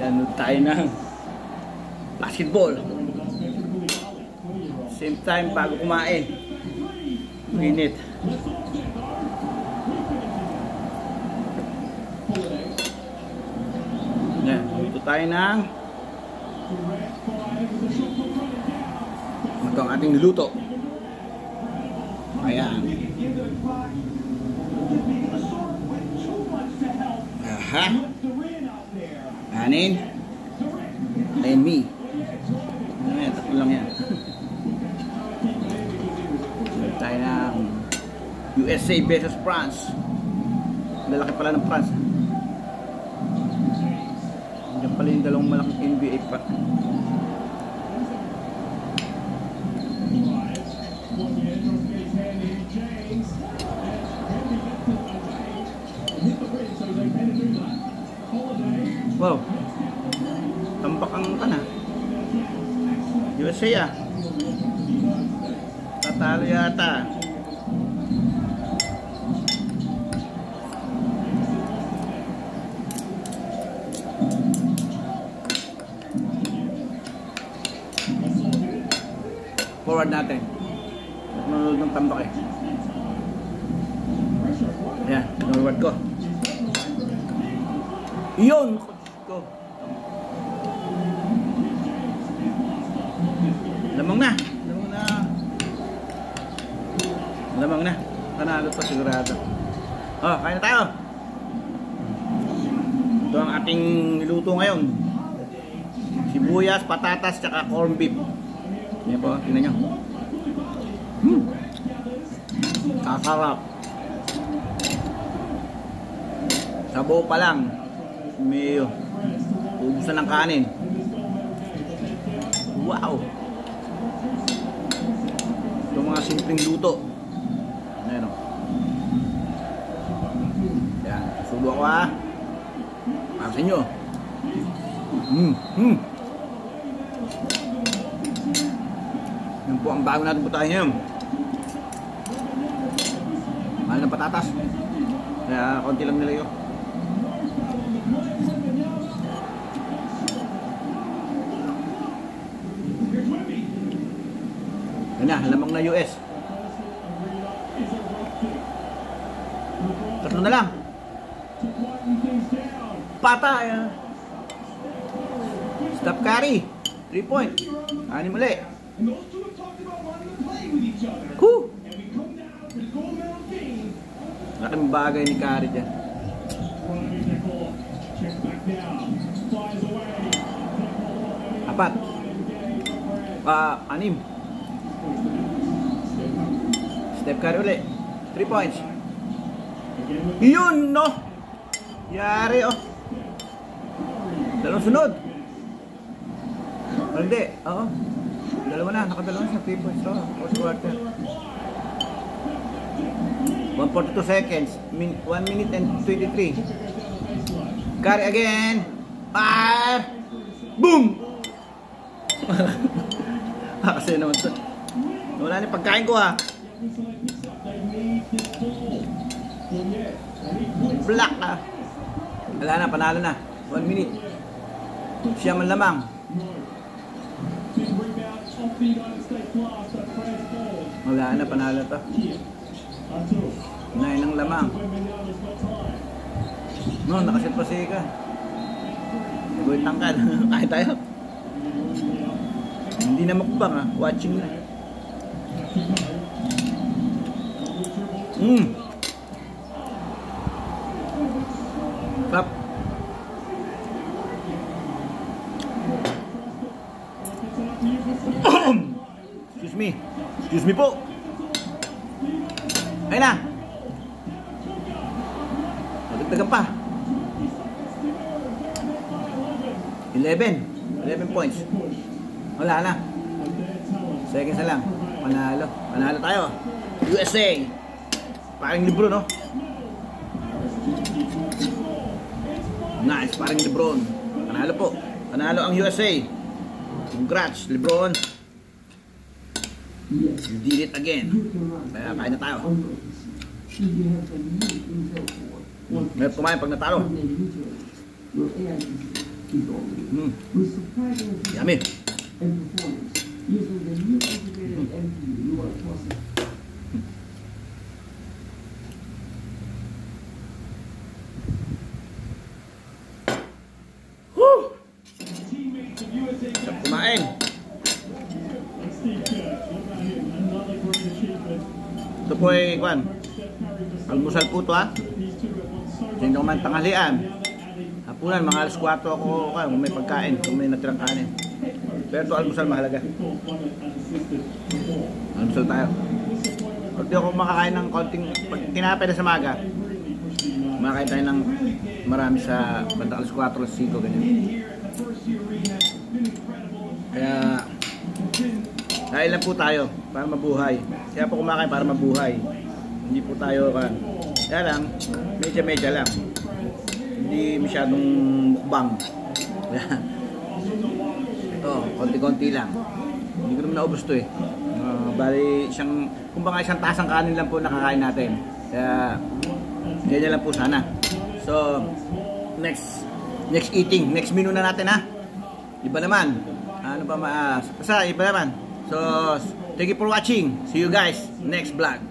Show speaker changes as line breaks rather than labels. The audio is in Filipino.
Ano tayo ng basketball. Same time bago kumain. Mainit. Yan. Ito tayo ng ito ang ating niluto. Ayan. Aha. Anin. And me. Ayan, tatlo lang yan. Tayo ng USA versus France. Lalaki pala ng France. Diyan pala yung dalawang malaking NBA pa. Wow. Tambak ang kana. USA ah. Tatalo yata. Forward natin. Nanonood ng tambak eh. Ayan, forward ko. Iyon! Ko. Lamang na. Lamang na. Lamang na. Panalo pa sigurado. Oh, kain na tayo. Ito ang ating niluto ngayon. Sibuyas, patatas, tsaka corned beef. Yan po, tingnan nyo. Kakarap. Sabaw pa lang. May ubusan ng kanin. Wow! Ito mga simpleng luto. Ayan o. Ayan, subo ako ha. Para sa inyo. Yan po ang bago natin putahin ngayon. Mahal ng patatas. Kaya konti lang nila yun. Yan na, lamang na US. Tatlo na lang. Patay. Stop carry. 3 point. Anim muli. Woo! Laking bagay ni Curry dyan. Apat. Anim. Steph Curry ulit. 3 points. Yun, no? Yari, oh. Dalawang sunod. O, hindi. Oo. Dalawa na. Nakadalawa na sa 3 points. Oo. First quarter. 142 seconds. 1 minute and 23. Curry again. Boom! Kasi naman ito. Wala na pagkain ko ha. Black ah. Wala na, panalo na. 1 minute. Siya man lamang. Wala na, panalo to. 9 ang lamang. No, nakasit pa si Ika. Goy tangkad. Kaya tayo. Hindi na mukbang ha. Watching na. Clap. Excuse me. Excuse me po. Ayun na. Magdagdagan pa. 11 points. Wala na. Seconds na lang. Panalo. Panalo tayo. USA. Parang Lebron, no? Nice. Parang Lebron. Panalo po. Panalo ang USA. Congrats, Lebron. You did it again. Kaya kain na tayo. Meron kumain pag natalo. Yummy. Sarap kumain. Ito po ay kwan. Almusal po ito, ha. Hindi man tanghalian. Hapunan, mga alas 4 ako kung may pagkain, kung may natirang kanin. Pero ito almusal mahalaga. Almusal tayo. Pag di ako makakain ng konting, pag tinapay na sa maga, makakain tayo ng marami sa bandang alas 4, alas 5, ganyan. Kaya dahil lang po tayo para mabuhay. Kaya po kumakain para mabuhay. Hindi po tayo kan. Kaya lang, medya-medya lang. Hindi masyadong mukbang. Ito, konti-konti lang. Hindi ko naman naubos ito eh. Bali, kumbaga isang tasang kanin lang po nakakain natin. Kaya, ganyan lang po sana. So, next eating, next menu na natin, ha. Iba naman. Ano ba basta iba naman. So, thank you for watching. See you guys next vlog.